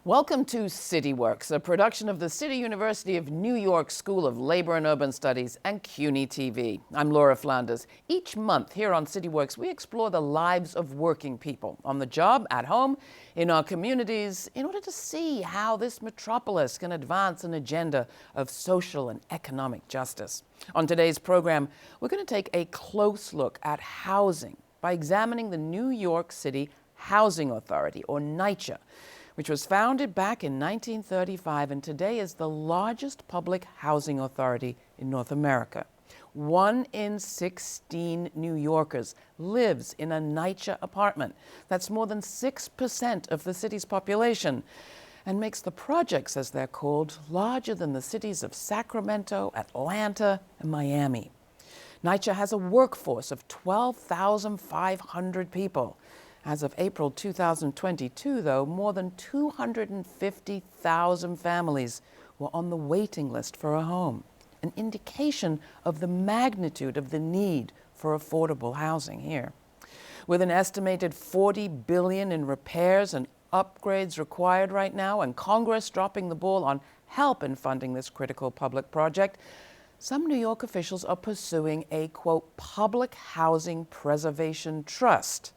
Welcome to CityWorks, a production of the City University of New York School of Labor and Urban Studies and CUNY TV. I'm Laura Flanders. Each month here on CityWorks, we explore the lives of working people on the job, at home, in our communities, in order to see how this metropolis can advance an agenda of social and economic justice. On today's program, we're going to take a close look at housing by examining the New York City Housing Authority, or NYCHA, which was founded back in 1935 and today is the largest public housing authority in North America. 1 in 16 New Yorkers lives in a NYCHA apartment. That's more than 6% of the city's population, and makes the projects, as they're called, larger than the cities of Sacramento, Atlanta, and Miami. NYCHA has a workforce of 12,500 people. As of April 2022, though, more than 250,000 families were on the waiting list for a home, an indication of the magnitude of the need for affordable housing here. With an estimated $40 billion in repairs and upgrades required right now, and Congress dropping the ball on help in funding this critical public project, some New York officials are pursuing a, quote, public housing preservation trust.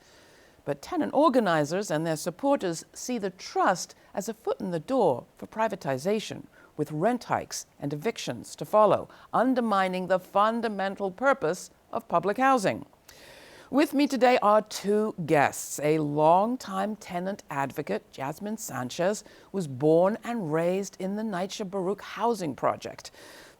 But tenant organizers and their supporters see the trust as a foot in the door for privatization, with rent hikes and evictions to follow, undermining the fundamental purpose of public housing. With me today are two guests. A longtime tenant advocate, Jasmin Sanchez, was born and raised in the NYCHA Baruch Housing Project.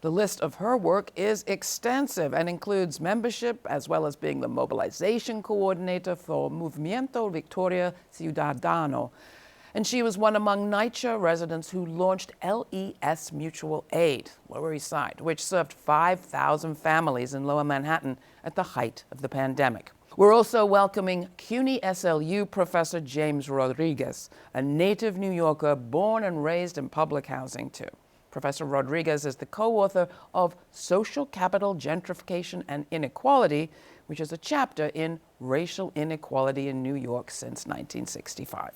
The list of her work is extensive and includes membership as well as being the mobilization coordinator for Movimiento Victoria Ciudadano. And she was one among NYCHA residents who launched LES Mutual Aid, Lower East Side, which served 5,000 families in Lower Manhattan at the height of the pandemic. We're also welcoming CUNY SLU professor James Rodriguez, a native New Yorker born and raised in public housing too. Professor Rodriguez is the co-author of Social Capital, Gentrification, and Inequality, which is a chapter in Racial Inequality in New York since 1965.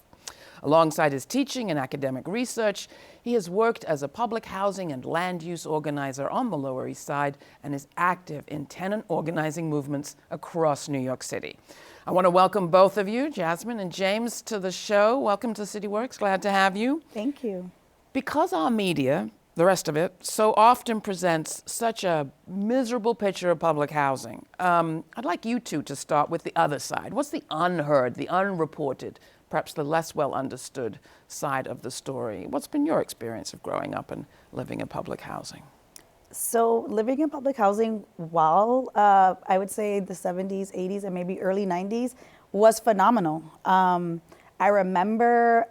Alongside his teaching and academic research, he has worked as a public housing and land use organizer on the Lower East Side and is active in tenant organizing movements across New York City. I want to welcome both of you, Jasmin and James, to the show. Welcome to CityWorks. Glad to have you. Thank you. Because our media, the rest of it, so often presents such a miserable picture of public housing, I'd like you two to start with the other side. What's the unheard, the unreported, perhaps the less well understood side of the story? What's been your experience of growing up and living in public housing? So living in public housing while I would say the 70s, 80s, and maybe early 90s was phenomenal. I remember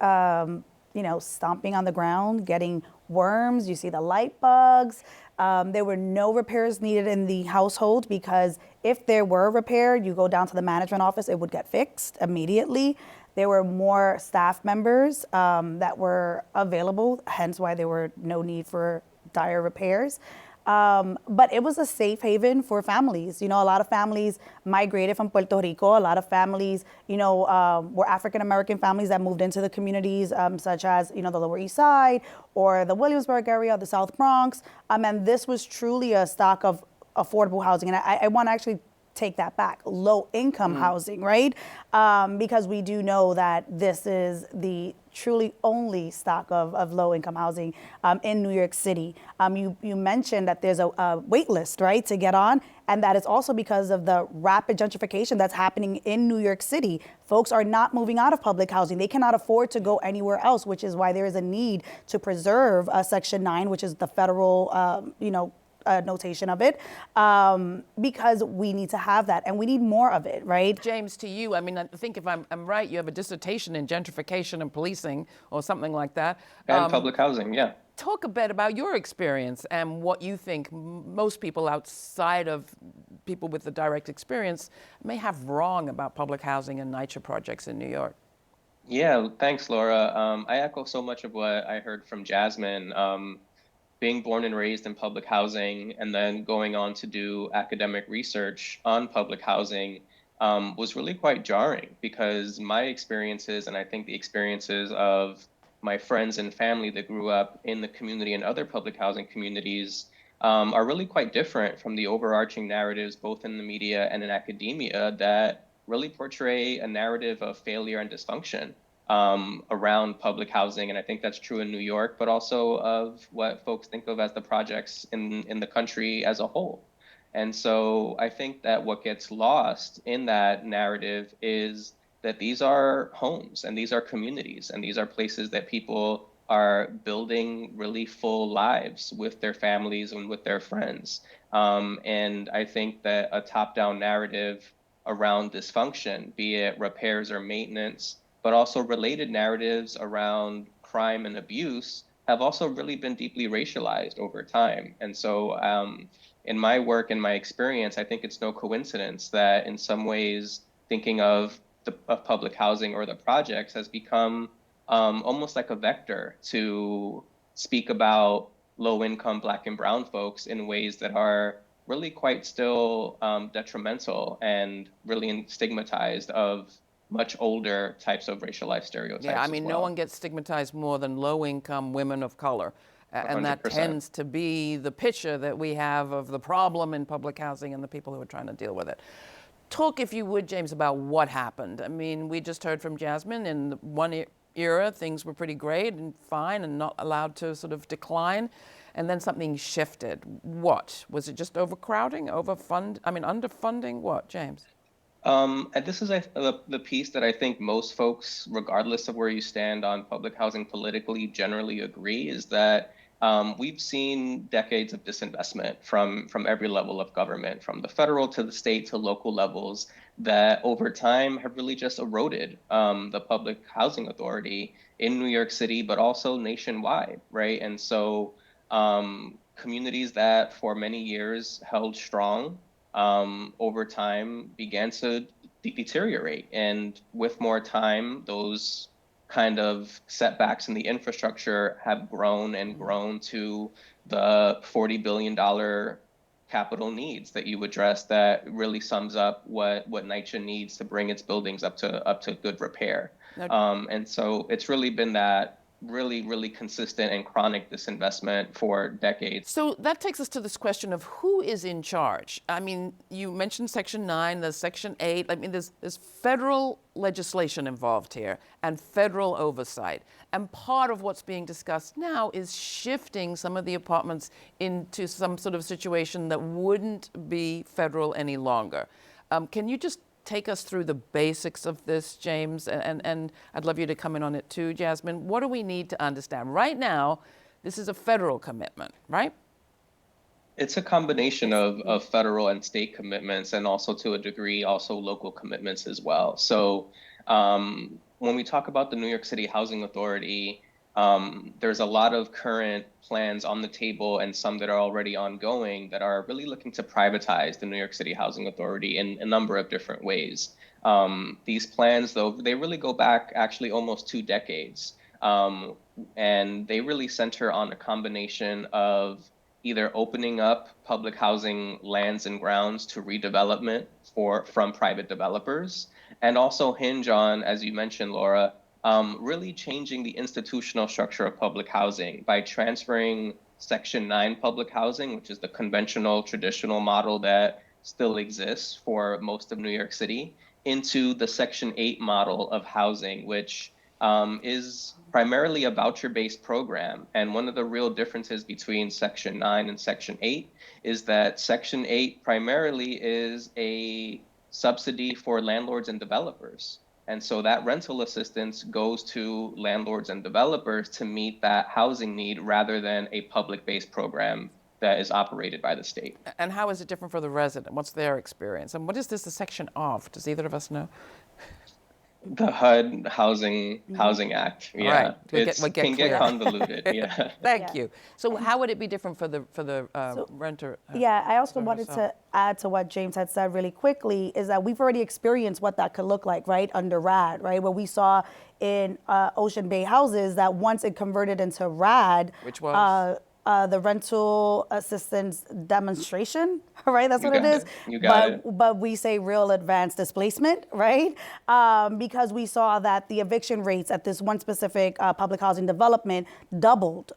stomping on the ground, getting worms, you see the light bugs. There were no repairs needed in the household because if there were a repair, you go down to the management office, it would get fixed immediately. There were more staff members that were available, hence why there were no need for dire repairs. But it was a safe haven for families. You know, a lot of families migrated from Puerto Rico. A lot of families, were African-American families that moved into the communities, such as, the Lower East Side or the Williamsburg area, the South Bronx. And this was truly a stock of affordable housing. And I want to actually take that back, low income housing, right? Because we do know that this is the truly only stock of low income housing in New York City. You mentioned that there's a wait list, right, to get on, and that is also because of the rapid gentrification that's happening in New York City. Folks are not moving out of public housing. They cannot afford to go anywhere else, which is why there is a need to preserve Section 9, which is the federal, notation of it, because we need to have that and we need more of it, right? James, to you, I mean, I think if I'm right, you have a dissertation in gentrification and policing or something like that. And public housing, yeah. Talk a bit about your experience and what you think most people outside of people with the direct experience may have wrong about public housing and NYCHA projects in New York. Yeah, thanks, Laura. I echo so much of what I heard from Jasmin. Being born and raised in public housing and then going on to do academic research on public housing was really quite jarring because my experiences, and I think the experiences of my friends and family that grew up in the community and other public housing communities are really quite different from the overarching narratives, both in the media and in academia, that really portray a narrative of failure and dysfunction around public housing. And I think that's true in New York, but also of what folks think of as the projects in the country as a whole. And so I think that what gets lost in that narrative is that these are homes and these are communities and these are places that people are building really full lives with their families and with their friends. And I think that a top-down narrative around dysfunction, be it repairs or maintenance, but also related narratives around crime and abuse, have also really been deeply racialized over time. And so in my work and my experience, I think it's no coincidence that in some ways thinking of public housing or the projects has become almost like a vector to speak about low-income Black and brown folks in ways that are really quite still detrimental and really stigmatized of much older types of racialized stereotypes. Yeah, I mean, as no well. one gets stigmatized more than low-income women of color. And that 100%. tends to be the picture that we have of the problem in public housing and the people who are trying to deal with it. Talk, if you would, James, about what happened. I mean, we just heard from Jasmin. In one era, things were pretty great and fine and not allowed to sort of decline. And then something shifted. What? Was it just overcrowding, underfunding? What, James? And this is the piece that I think most folks, regardless of where you stand on public housing politically, generally agree is that we've seen decades of disinvestment from every level of government, from the federal to the state to local levels, that over time have really just eroded the public housing authority in New York City, but also nationwide, right? And so communities that for many years held strong over time began to deteriorate. And with more time, those kind of setbacks in the infrastructure have grown and grown to the $40 billion capital needs that you addressed that really sums up what NYCHA needs to bring its buildings up to good repair. And so it's really been that really consistent and chronic disinvestment for decades. So that takes us to this question of who is in charge. I mean, you mentioned Section 9, there's Section 8. I mean, there's federal legislation involved here and federal oversight. And part of what's being discussed now is shifting some of the apartments into some sort of situation that wouldn't be federal any longer. Can you just take us through the basics of this, James? And I'd love you to come in on it too, Jasmin. What do we need to understand? Right now, this is a federal commitment, right? It's a combination of federal and state commitments, and also to a degree, also local commitments as well. So when we talk about the New York City Housing Authority, there's a lot of current plans on the table and some that are already ongoing that are really looking to privatize the New York City Housing Authority in a number of different ways. These plans, though, they really go back actually almost 2 decades. And they really center on a combination of either opening up public housing lands and grounds to redevelopment from private developers, and also hinge on, as you mentioned, Laura, really changing the institutional structure of public housing by transferring Section 9 public housing, which is the conventional, traditional model that still exists for most of New York City, into the Section 8 model of housing, which is primarily a voucher-based program. And one of the real differences between Section 9 and Section 8 is that Section 8 primarily is a subsidy for landlords and developers. And so that rental assistance goes to landlords and developers to meet that housing need rather than a public-based program that is operated by the state. And how is it different for the resident? What's their experience? And what is this a section of? Does either of us know? The HUD Housing Act, yeah, Right. it We'll get can clear. get convoluted, yeah. Thank you. So how would it be different for the renter? Yeah, I also for wanted herself? to add to what James had said really quickly is that we've already experienced what that could look like, right, under RAD, right, where we saw in Ocean Bay houses that once it converted into RAD, Which was? the rental assistance demonstration, right? That's what it is. You got it. But we say real advanced displacement, right? Because we saw that the eviction rates at this one specific public housing development doubled.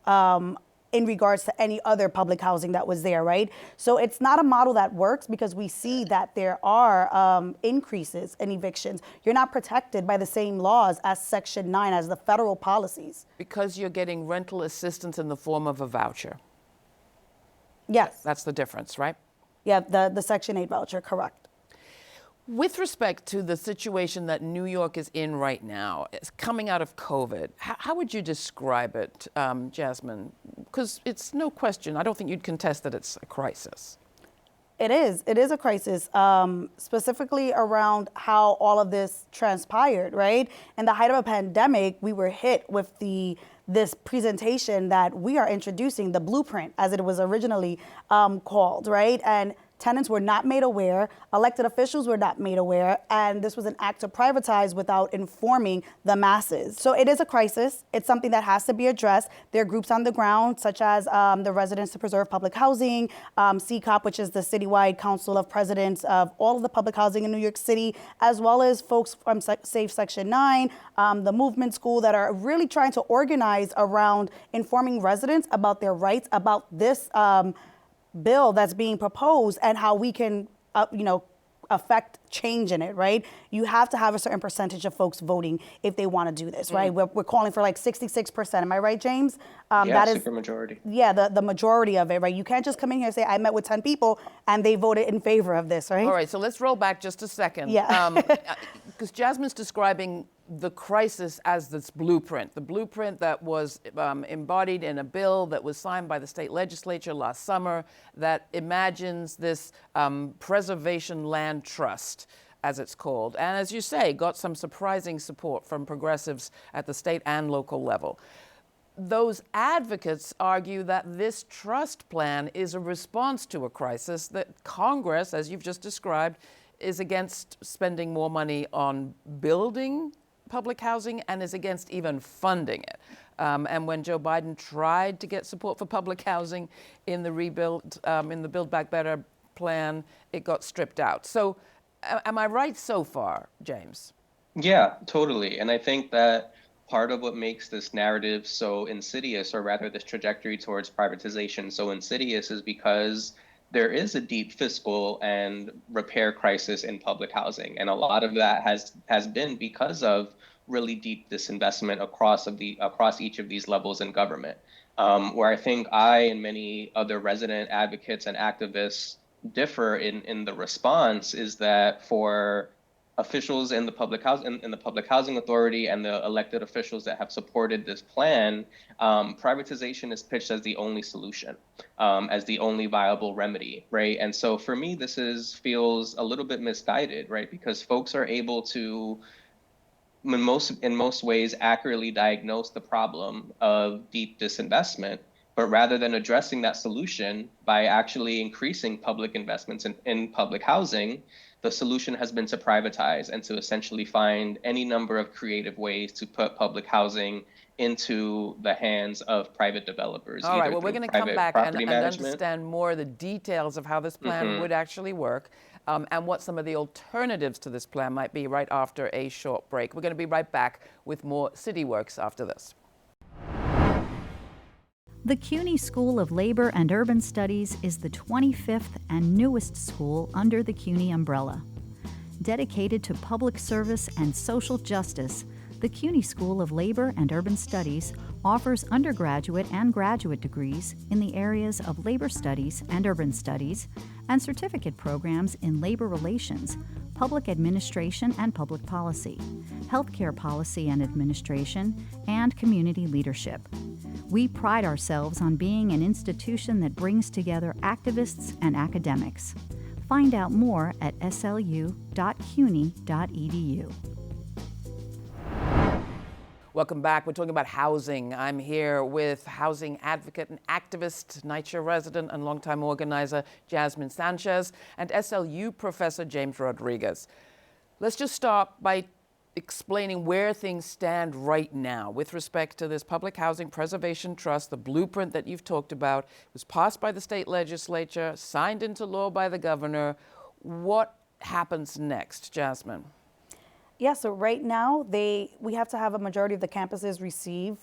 In regards to any other public housing that was there, right? So it's not a model that works because we see that there are increases in evictions. You're not protected by the same laws as Section 9, as the federal policies. Because you're getting rental assistance in the form of a voucher. Yes. That's the difference, right? Yeah, the Section 8 voucher, correct. With respect to the situation that New York is in right now, it's coming out of COVID, how would you describe it, Jasmin? Because it's no question, I don't think you'd contest that it's a crisis. It is a crisis, specifically around how all of this transpired, right? In the height of a pandemic, we were hit with this presentation that we are introducing, the blueprint, as it was originally called, right? And tenants were not made aware, elected officials were not made aware, and this was an act to privatize without informing the masses. So it is a crisis. It's something that has to be addressed. There are groups on the ground, such as the Residents to Preserve Public Housing, CCOP, which is the citywide council of presidents of all of the public housing in New York City, as well as folks from Safe Section 9, the Movement School, that are really trying to organize around informing residents about their rights, about this bill that's being proposed and how we can, affect change in it, right? You have to have a certain percentage of folks voting if they want to do this, right? We're calling for like 66%. Am I right, James? That is supermajority. Yeah, the majority of it, right? You can't just come in here and say, I met with 10 people and they voted in favor of this, right? All right, so let's roll back just a second. Yeah. Because Jasmin's describing the crisis as this blueprint, the blueprint that was embodied in a bill that was signed by the state legislature last summer that imagines this preservation land trust, as it's called. And as you say, got some surprising support from progressives at the state and local level. Those advocates argue that this trust plan is a response to a crisis, that Congress, as you've just described, is against spending more money on building public housing and is against even funding it. And when Joe Biden tried to get support for public housing in the Build Back Better plan, it got stripped out. So am I right so far, James? Yeah, totally. And I think that part of what makes this narrative so insidious, or rather this trajectory towards privatization so insidious, is because there is a deep fiscal and repair crisis in public housing. And a lot of that has been because of really deep disinvestment across each of these levels in government. Where I think I and many other resident advocates and activists differ in the response is that for officials in the public housing authority and the elected officials that have supported this plan, privatization is pitched as the only solution, as the only viable remedy, right? And so for me, this feels a little bit misguided, right? Because folks are able to, in most ways, accurately diagnose the problem of deep disinvestment, but rather than addressing that solution by actually increasing public investments in public housing, the solution has been to privatize and to essentially find any number of creative ways to put public housing into the hands of private developers. All right, well, we're going to come back and understand more of the details of how this plan would actually work and what some of the alternatives to this plan might be right after a short break. We're going to be right back with more City Works after this. The CUNY School of Labor and Urban Studies is the 25th and newest school under the CUNY umbrella. Dedicated to public service and social justice, the CUNY School of Labor and Urban Studies offers undergraduate and graduate degrees in the areas of labor studies and urban studies, and certificate programs in labor relations, public administration and public policy, healthcare policy and administration, and community leadership. We pride ourselves on being an institution that brings together activists and academics. Find out more at slu.cuny.edu. Welcome back. We're talking about housing. I'm here with housing advocate and activist, NYCHA resident and longtime organizer Jasmin Sanchez, and SLU professor James Rodriguez. Let's just start by explaining where things stand right now with respect to this Public Housing Preservation Trust, the blueprint that you've talked about. It was passed by the state legislature, signed into law by the governor. What happens next, Jasmin? Yeah, so right now we have to have a majority of the campuses receive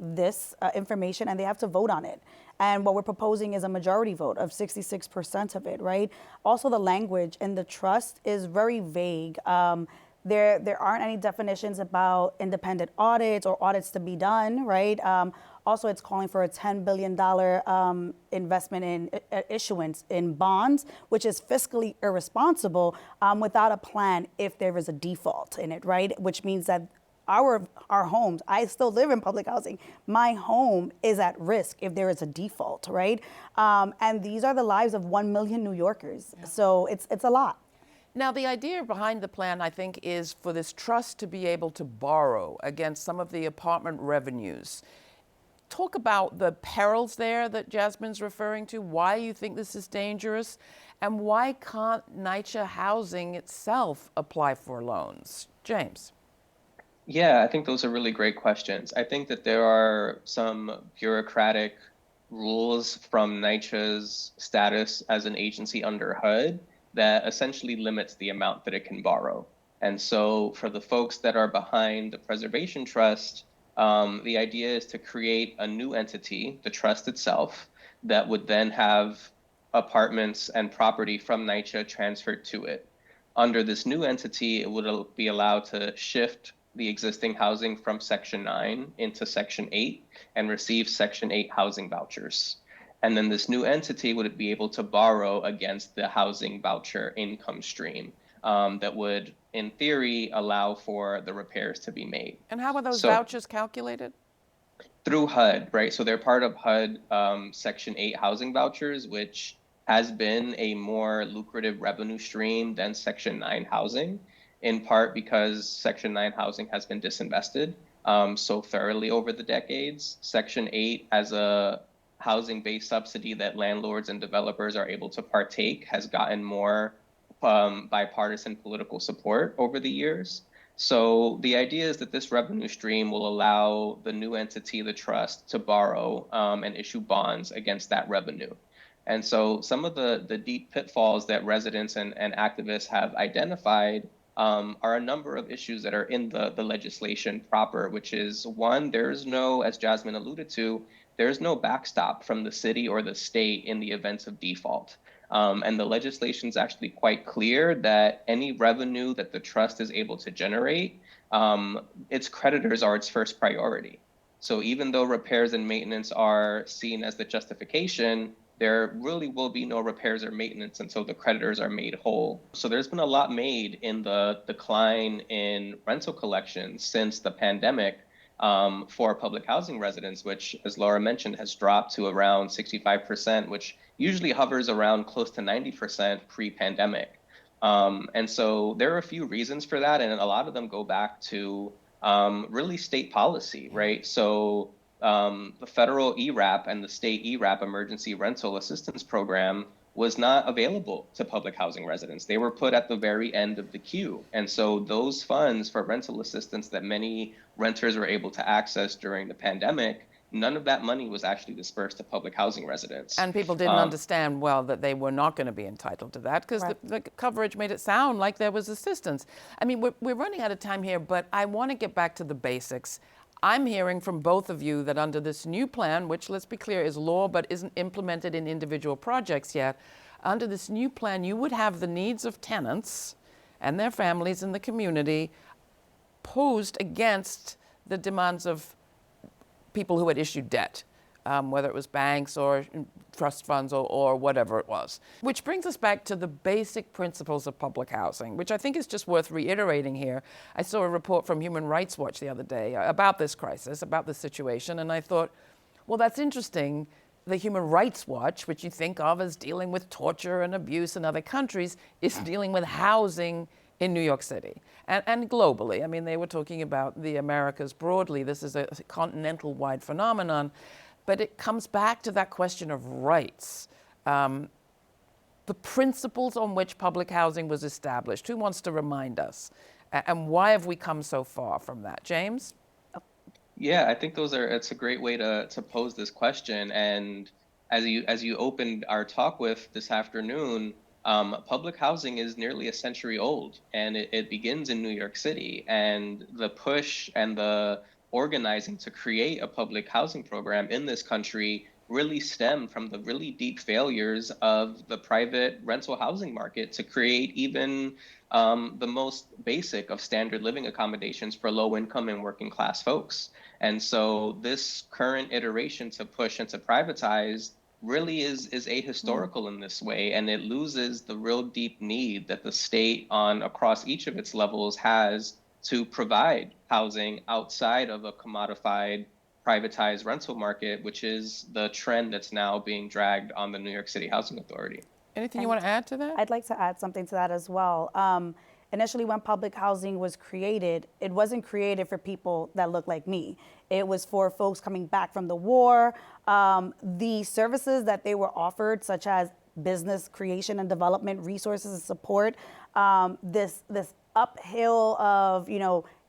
this information, and they have to vote on it. And what we're proposing is a majority vote of 66% of it, right? Also, the language in the trust is very vague. There aren't any definitions about independent audits or audits to be done, right? Also, it's calling for a $10 billion investment in issuance in bonds, which is fiscally irresponsible without a plan if there is a default in it, right? Which means that our homes, I still live in public housing, my home is at risk if there is a default, right? And these are the lives of 1 million New Yorkers. Yeah. So it's a lot. Now, the idea behind the plan, I think, is for this trust to be able to borrow against some of the apartment revenues. Talk about the perils there that Jasmin's referring to, why you think this is dangerous, and why can't NYCHA housing itself apply for loans? James. Yeah, I think those are really great questions. I think that there are some bureaucratic rules from NYCHA's status as an agency under HUD that essentially limits the amount that it can borrow. And so for the folks that are behind the Preservation Trust, the idea is to create a new entity, the trust itself, that would then have apartments and property from NYCHA transferred to it. Under this new entity, it would be allowed to shift the existing housing from Section 9 into Section 8 and receive Section 8 housing vouchers. And then this new entity would be able to borrow against the housing voucher income stream that would, in theory, allow for the repairs to be made. And how are those vouchers calculated? Through HUD, right? So they're part of HUD Section 8 housing vouchers, which has been a more lucrative revenue stream than Section 9 housing, in part because Section 9 housing has been disinvested so thoroughly over the decades. Section 8 as a housing-based subsidy that landlords and developers are able to partake has gotten more bipartisan political support over the years. So the idea is that this revenue stream will allow the new entity, the trust, to borrow and issue bonds against that revenue. And so some of the deep pitfalls that residents and activists have identified are a number of issues that are in the legislation proper, which is one, there's no, as Jasmin alluded to, there's no backstop from the city or the state in the event of default. And the legislation is actually quite clear that any revenue that the trust is able to generate, its creditors are its first priority. So even though repairs and maintenance are seen as the justification, there really will be no repairs or maintenance until the creditors are made whole. So there's been a lot made in the decline in rental collections since the pandemic for public housing residents, which, as Laura mentioned, has dropped to around 65%, which usually hovers around close to 90% pre-pandemic. And so there are a few reasons for that, and a lot of them go back to really state policy, right? So the federal ERAP and the state ERAP, Emergency Rental Assistance Program, was not available to public housing residents. They were put at the very end of the queue. And so those funds for rental assistance that many renters were able to access during the pandemic, none of that money was actually dispersed to public housing residents. And people didn't understand well that they were not going to be entitled to that because the coverage made it sound like there was assistance. I mean, we're running out of time here, but I want to get back to the basics. I'm hearing from both of you that under this new plan, which, let's be clear, is law but isn't implemented in individual projects yet, under this new plan, you would have the needs of tenants and their families in the community posed against the demands of people who had issued debt, whether it was banks or trust funds or whatever it was. Which brings us back to the basic principles of public housing, which I think is just worth reiterating here. I saw a report from Human Rights Watch the other day about this crisis, about this situation, and I thought, well, that's interesting. The Human Rights Watch, which you think of as dealing with torture and abuse in other countries, is dealing with housing in New York City and globally. I mean, they were talking about the Americas broadly. This is a continental-wide phenomenon. But it comes back to that question of rights. The principles on which public housing was established. Who wants to remind us? And why have we come so far from that? James? Yeah, I think it's a great way to pose this question. And as you opened our talk with this afternoon, public housing is nearly a century old, and it begins in New York City. And the push and the organizing to create a public housing program in this country really stemmed from the really deep failures of the private rental housing market to create even the most basic of standard living accommodations for low income and working class folks. And so this current iteration to push and to privatize really is ahistorical in this way, and it loses the real deep need that the state on across each of its levels has to provide housing outside of a commodified privatized rental market, which is the trend that's now being dragged on the New York City Housing Authority. Anything you want to add to that? I'd like to add something to that as well. Initially, when public housing was created, it wasn't created for people that look like me. It was for folks coming back from the war. The services that they were offered, such as business creation and development, resources and support, this uphill of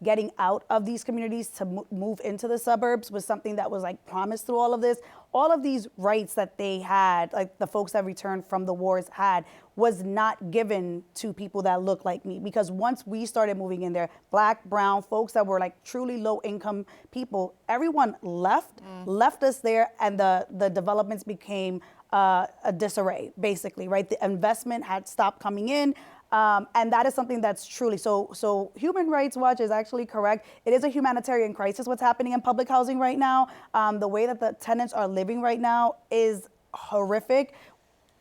getting out of these communities to move into the suburbs was something that was like promised through all of this. All of these rights that they had, like the folks that returned from the wars had, was not given to people that look like me. Because once we started moving in there, black, brown, folks that were like truly low income people, everyone left us there, and the developments became a disarray, basically, right? The investment had stopped coming in. And that is something that's truly, so Human Rights Watch is actually correct. It is a humanitarian crisis what's happening in public housing right now. The way that the tenants are living right now is horrific.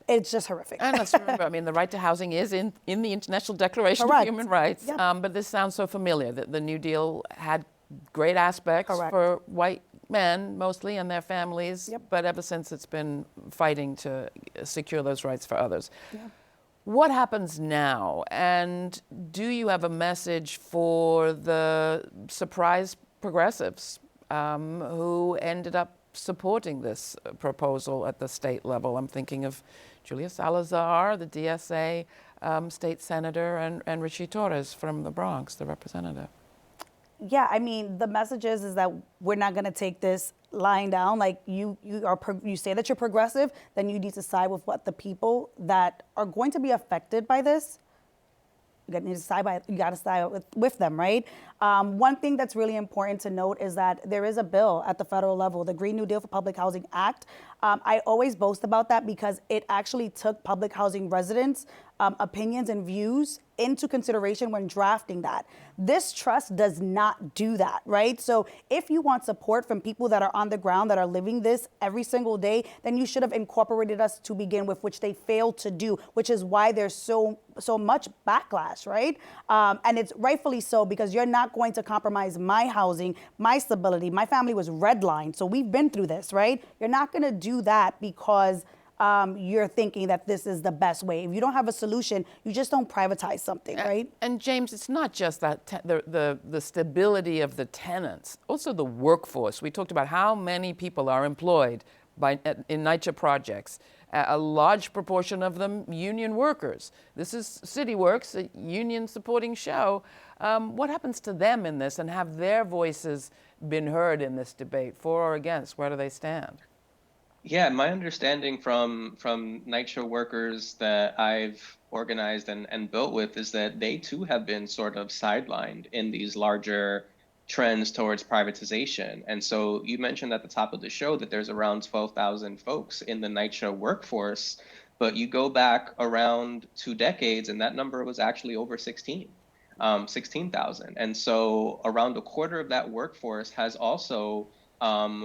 It's just horrific. And let's remember, I mean, the right to housing is in the International Declaration Correct. of Human Rights. Yep. But this sounds so familiar. The New Deal had great aspects Correct. for white men mostly and their families. Yep. But ever since, it's been fighting to secure those rights for others. Yeah. What happens now? And do you have a message for the surprise progressives who ended up supporting this proposal at the state level? I'm thinking of Julia Salazar, the DSA state senator, and Richie Torres from the Bronx, the representative. Yeah, I mean, the message is that we're not going to take this lying down. Like you say that you're progressive, then you need to side with what the people that are going to be affected by this. You got to side with them, right? One thing that's really important to note is that there is a bill at the federal level, the Green New Deal for Public Housing Act. I always boast about that because it actually took public housing residents' opinions and views into consideration when drafting that. This trust does not do that, right? So if you want support from people that are on the ground, that are living this every single day, then you should have incorporated us to begin with, which they failed to do, which is why there's so much backlash, right? And it's rightfully so, because you're not going to compromise my housing, my stability. My family was redlined, so we've been through this, right? You're not gonna do that because you're thinking that this is the best way. If you don't have a solution, you just don't privatize something, right? And James, it's not just that the stability of the tenants, also the workforce. We talked about how many people are employed in NYCHA projects. A large proportion of them union workers. This is CityWorks, a union supporting show. What happens to them in this, and have their voices been heard in this debate, for or against? Where do they stand? Yeah, my understanding from NYCHA workers that I've organized and built with is that they too have been sort of sidelined in these larger trends towards privatization. And so you mentioned at the top of the show that there's around 12,000 folks in the NYCHA workforce, but you go back around 2 decades and that number was actually over 16,000. And so around a quarter of that workforce has also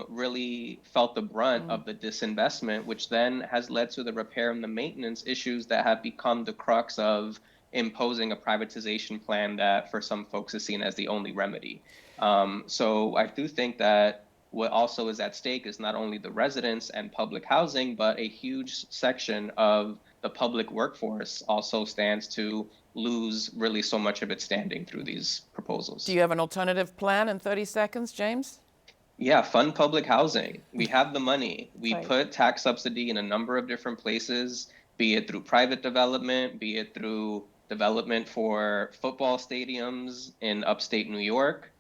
really felt the brunt of the disinvestment, which then has led to the repair and the maintenance issues that have become the crux of imposing a privatization plan that for some folks is seen as the only remedy. So I do think that what also is at stake is not only the residents and public housing, but a huge section of the public workforce also stands to lose really so much of its standing through these proposals. Do you have an alternative plan in 30 seconds, James? Yeah, fund public housing. We have the money. We Right. put tax subsidy in a number of different places, be it through private development, be it through development for football stadiums in upstate New York.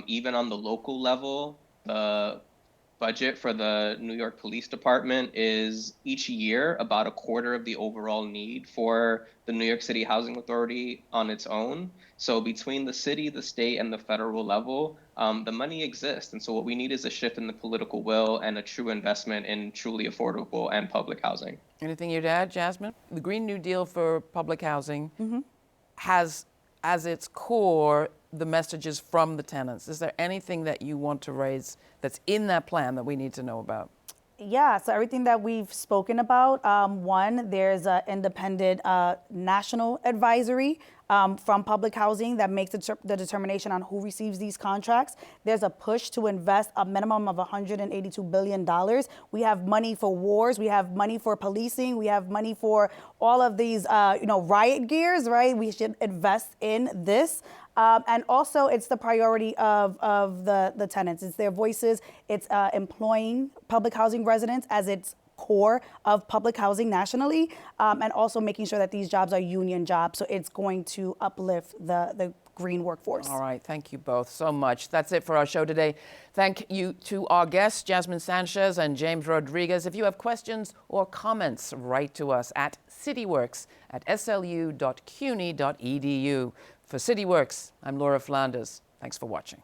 Even on the local level, the budget for the New York Police Department is each year about a quarter of the overall need for the New York City Housing Authority on its own. So between the city, the state, and the federal level, the money exists. And so what we need is a shift in the political will and a true investment in truly affordable and public housing. Anything you'd add, Jasmine? The Green New Deal for public housing has as its core the messages from the tenants. Is there anything that you want to raise that's in that plan that we need to know about? Yeah, so everything that we've spoken about, one, there's an independent national advisory from public housing that makes the determination on who receives these contracts. There's a push to invest a minimum of $182 billion. We have money for wars, we have money for policing, we have money for all of these, riot gears, right? We should invest in this. And also, it's the priority of the tenants. It's their voices. It's employing public housing residents as its core of public housing nationally, and also making sure that these jobs are union jobs. So it's going to uplift the green workforce. All right, thank you both so much. That's it for our show today. Thank you to our guests, Jasmin Sanchez and James Rodriguez. If you have questions or comments, write to us at cityworks@slu.cuny.edu. For CityWorks, I'm Laura Flanders. Thanks for watching.